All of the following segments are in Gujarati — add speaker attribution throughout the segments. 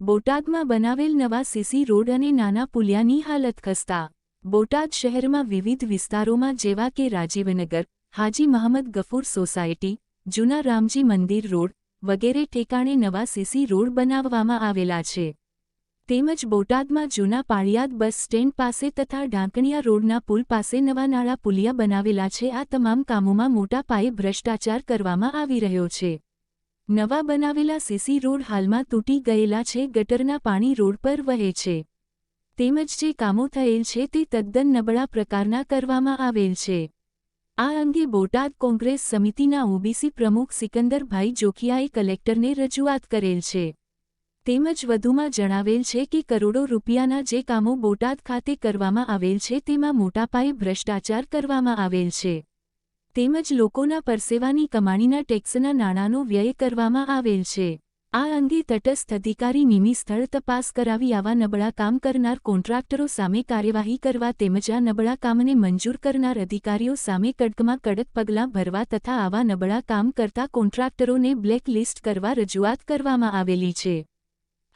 Speaker 1: બોટાદમાં બનાવેલ નવા સીસી રોડ અને નાના પુલિયાની હાલત ખસ્તા। બોટાદ શહેરમાં વિવિધ વિસ્તારોમાં જેવા કે રાજીવનગર, હાજી મહમદ ગફૂર સોસાયટી, જૂના રામજી મંદિર રોડ વગેરે ઠેકાણે નવા સીસી રોડ બનાવવામાં આવેલા છે। તેમજ બોટાદમાં જૂના પાળિયાદ બસ સ્ટેન્ડ પાસે તથા ઢાંકણિયા રોડના પુલ પાસે નવા નાળા પુલિયા બનાવેલા છે। આ તમામ કામોમાં મોટા પાયે ભ્રષ્ટાચાર કરવામાં આવી રહ્યો છે। નવા બનાવેલા સીસી રોડ હાલમાં તૂટી ગયેલા છે। ગટરના પાણી રોડ પર વહે છે। તેમજ જે કામો થયેલ છે તે તદ્દન નબળા પ્રકારના કરવામાં આવેલ છે। આ અંગે બોટાદ કોંગ્રેસ સમિતિના ઓબીસી પ્રમુખ સિકંદરભાઈ જોખિયાએ કલેક્ટરને રજૂઆત કરેલ છે। તેમજ વધુમાં જણાવેલ છે કે કરોડો રૂપિયાના જે કામો બોટાદ ખાતે કરવામાં આવેલ છે તેમાં મોટા પાયે ભ્રષ્ટાચાર કરવામાં આવેલ છે। તેમજ લોકોના પરસેવાની કમાણીના ટેક્સના નાણાંનો વ્યય કરવામાં આવેલ છે। આ અંગે તટસ્થ અધિકારી નિમી સ્થળ તપાસ કરાવી આવા નબળા કામ કરનાર કોન્ટ્રાક્ટરો સામે કાર્યવાહી કરવા તેમજ આ નબળા કામને મંજૂર કરનાર અધિકારીઓ સામે કડકમાં કડક પગલાં ભરવા તથા આવા નબળા કામ કરતા કોન્ટ્રાક્ટરોને બ્લેક લિસ્ટ કરવા રજૂઆત કરવામાં આવેલી છે।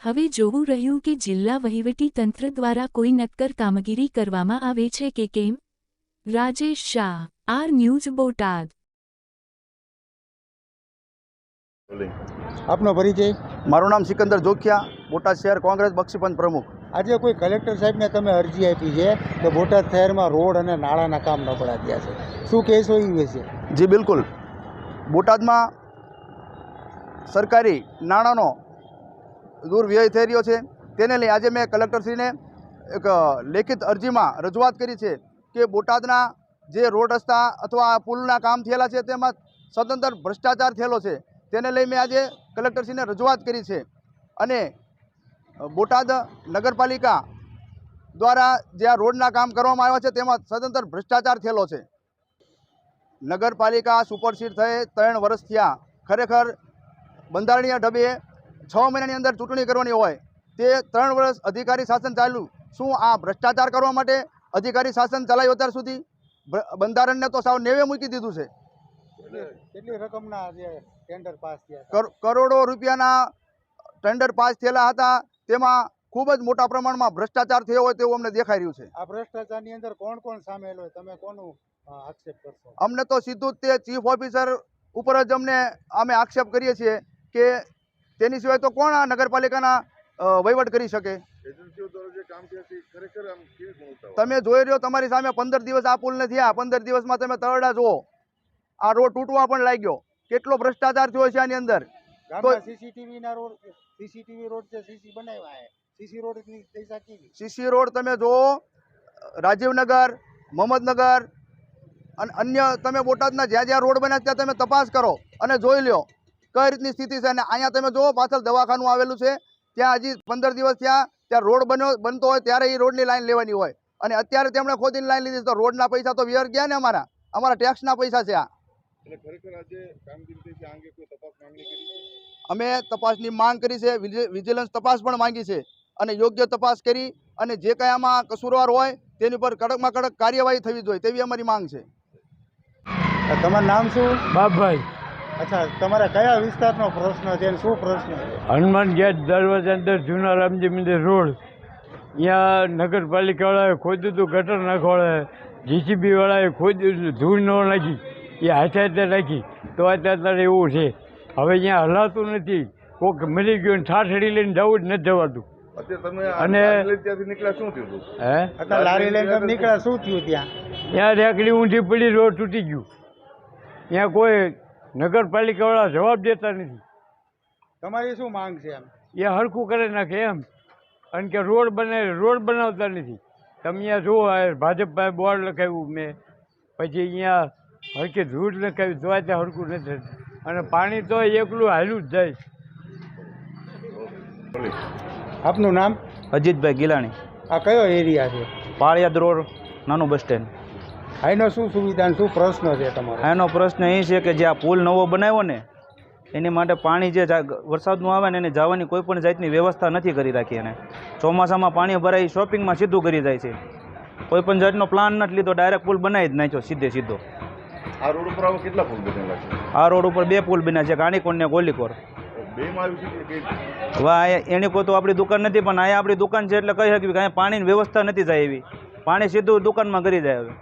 Speaker 1: હવે જોવું રહ્યું કે જિલ્લા વહીવટી તંત્ર દ્વારા કોઈ નક્કર કામગીરી કરવામાં આવે છે કે કેમ। Rajesh Shah, R news, Botad.
Speaker 2: આપનો પરિચય?
Speaker 3: મારું નામ સિકંદર જોખિયા, બોટાદ શહેર કોંગ્રેસ બક્ષીપંચ પ્રમુખ।
Speaker 2: આજે કોઈ કલેક્ટર સાહેબને તમે અરજી આપી છે કે બોટાદ શહેરમાં રોડ અને નાળાના કામ નબળા થયા છે, શું કહેશો એ વિશે?
Speaker 3: જી બિલકુલ, બોટાદમાં સરકારી નાણાંનો દુર્વ્યય થઈ રહ્યો છે। તેને લઈ આજે મેં કલેક્ટરશ્રીને એક લેખિત અરજીમાં રજૂઆત કરી છે કે બોટાદના જે રોડ રસ્તા અથવા પુલના કામ થયેલા છે તેમાં સતત ભ્રષ્ટાચાર થયેલો છે। તેને લઈ મેં આજે કલેક્ટરશ્રીને રજૂઆત કરી છે અને બોટાદ નગરપાલિકા દ્વારા જે આ રોડના કામ કરવામાં આવ્યા છે તેમાં સતત ભ્રષ્ટાચાર થયેલો છે। નગરપાલિકા સુપરસીડ થઈ 3 વર્ષ થયા। ખરેખર બંધારણીય ઢબે 6 મહિનાની અંદર ચૂંટણી કરવાની હોય તે 3 વર્ષ અધિકારી શાસન ચાલ્યું। શું આ ભ્રષ્ટાચાર કરવા માટે અધિકારી શાસન ચલાવ્યું? અત્યાર સુધી બંધારણને તો સાવ નેવે મૂકી દીધું છે।
Speaker 2: કેટલી રકમના જે ટેન્ડર પાસ થયા?
Speaker 3: કરોડો રૂપિયાના ટેન્ડર પાસ થયેલા હતા, તેમાં ખૂબ જ મોટા પ્રમાણમાં ભ્રષ્ટાચાર થયો હોય તેવું અમને દેખાઈ રહ્યું છે।
Speaker 2: આ ભ્રષ્ટાચારની અંદર કોણ કોણ સામેલ હોય, તમે કોનું આક્ષેપ કરશો?
Speaker 3: અમને તો સીધું જ તે ચીફ ઓફિસર ઉપર જ અમે આક્ષેપ કરીએ છીએ કે તેની સિવાય તો કોણ આ નગરપાલિકાના વહીવટ કરી શકે। તમે જોઈ રહ્યો, તમારી સામે 15 દિવસ આ પુલ નથી થયા। 15 દિવસમાં તમે તરડા જુઓ, આ રોડ તૂટવા પણ લાગ્યો। કેટલો ભ્રષ્ટાચાર થયો છે આની અંદર।
Speaker 2: સીસીટીવી રોડ છે, સીસી બનાવ્યા છે, સીસી રોડની પૈસા કેવી?
Speaker 3: સીસી રોડ તમે જુઓ, રાજીવનગર, મહમદનગર અને અન્ય તમે બોટાદના જ્યાં જ્યાં રોડ બન્યા ત્યાં તમે તપાસ કરો અને જોઈ લો કઈ રીતની સ્થિતિ છે। અને અહીંયા તમે જુઓ, પાછળ દવાખાનું આવેલું છે, ત્યાં હજી 15 દિવસ થયા, ત્યાં રોડ બનતો હોય ત્યારે એ રોડની લાઈન લેવાની હોય અને અત્યારે તેમણે ખોદીને લાઈન લીધી તો રોડના પૈસા તો વ્યર્થ ગયા ને। અમારા ટેક્સના પૈસા છે આ। અમે તપાસની માંગ કરી છે, વિજિલન્સ તપાસ પણ માંગી છે અને યોગ્ય તપાસ કરી અને જે કંઈ આમાં કસૂરવાર હોય તેની પર કડકમાં કડક કાર્યવાહી થવી જોઈએ તેવી અમારી માંગ છે।
Speaker 2: તમારું નામ શું?
Speaker 4: બાપભાઈ।
Speaker 2: અચ્છા, તમારા કયા વિસ્તારનો પ્રશ્ન છે અને શું પ્રશ્ન છે?
Speaker 4: હનુમાન ગેટ દરવાજા અંદર જૂના રામજી મંદિર રોડ, ત્યાં નગરપાલિકાવાળાએ ખોદ્યું હતું, ગટર નાખવાળાએ, જીસીબી વાળાએ ખોદ્યું, ધૂળ ન નાખી, એ હાથે નાખી તો અત્યારે એવું છે। હવે અહીંયા હલાતું નથી, કોઈક મરી ગયું ઠાઠડી લઈને જવું જ નથી જવાતું। અને
Speaker 2: લારી લઈને નીકળ્યા, શું થયું?
Speaker 4: ત્યાં રેકડી ઊંધી પડી, રોડ તૂટી ગયું। ત્યાં કોઈ નગરપાલિકાવાળા જવાબ દેતા નથી।
Speaker 2: તમારી શું માંગ છે?
Speaker 4: એ હરખું કરી નાખે એમ, કારણ કે રોડ બનાવતા નથી। તમે અહીંયા જુઓ, ભાજપ પાસે બોર્ડ લખાવ્યું મેં, પછી અહીંયા હરખી ધૂળ લખાવી તો ત્યાં હરખું નથી અને પાણી તો એકલું હાલ્યું જ જાય।
Speaker 2: આપનું નામ?
Speaker 5: અજીતભાઈ ગિલાણી।
Speaker 2: આ કયો એરિયા છે?
Speaker 5: પાળિયાદ રોડ, નાનું બસ સ્ટેન્ડ।
Speaker 2: આનો શું સુવિધા અને શું પ્રશ્ન છે તમારો?
Speaker 5: આનો પ્રશ્ન એ છે કે જે આ પુલ નવો બનાવ્યો ને એની માટે પાણી જે વરસાદનું આવે ને એને જવાની કોઈ પણ જાતની વ્યવસ્થા નથી કરી રાખી। એને ચોમાસામાં પાણી ભરાઈ શોપિંગમાં સીધું કરી જાય છે। કોઈ પણ જાતનો પ્લાન નથી લીધો, ડાયરેક્ટ પુલ બનાવી જ નાખ્યો સીધો।
Speaker 6: આ રોડ ઉપર કેટલા પુલ બનેલા છે?
Speaker 5: આ રોડ ઉપર 2 પુલ બન્યા છે, ગાણીકોટ ને ગોલીકોર। હવે એની કોઈ તો આપણી દુકાન નથી, પણ અહીંયા આપણી દુકાન છે એટલે કહી શકીએ કે અહીંયા પાણીની વ્યવસ્થા નથી થાય એવી. પાણી સીધું દુકાનમાં કરી જાય. હવે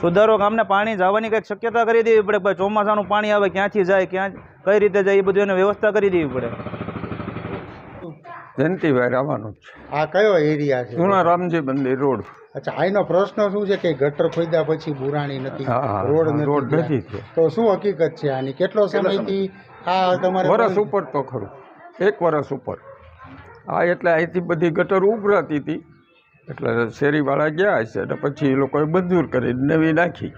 Speaker 5: સુધારો અમને પાણી જવાની કંઈક શક્યતા કરી દેવી પડે. ભાઈ ચોમાસાનું પાણી આવે ક્યાંથી જાય, ક્યાં કઈ રીતે જાય એ બધું એને વ્યવસ્થા કરી દેવી પડે.
Speaker 6: જયંતિભાઈ રાવાનું છે.
Speaker 2: આ કયો એરિયા છે?
Speaker 6: જૂના રામજી મંદિર રોડ.
Speaker 2: અચ્છા, આનો પ્રશ્ન શું છે કે ગટર ખોદ્યા પછી પુરાણી નથી,
Speaker 6: હા,
Speaker 2: રોડ
Speaker 6: રોડ
Speaker 2: નથી
Speaker 6: નથી
Speaker 2: થયા. તો શું હકીકત છે આની? કેટલો સમયથી આ તમારે
Speaker 6: વરસ ઉપર તો ખરું, 1 વર્ષ ઉપર. હા, એટલે અહીંથી બધી ગટર ઉભરાતી હતી એટલે શેરીવાળા ગયા હશે અને પછી એ લોકોએ મંજૂર કરી નવી નાખી.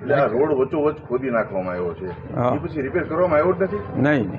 Speaker 7: એટલે આ રોડ વચ્ચોવચ્ચ ખોદી નાખવામાં આવ્યો છે,
Speaker 6: હા.
Speaker 7: એ પછી રિપેર કરવામાં આવ્યો જ નથી.
Speaker 6: નહીં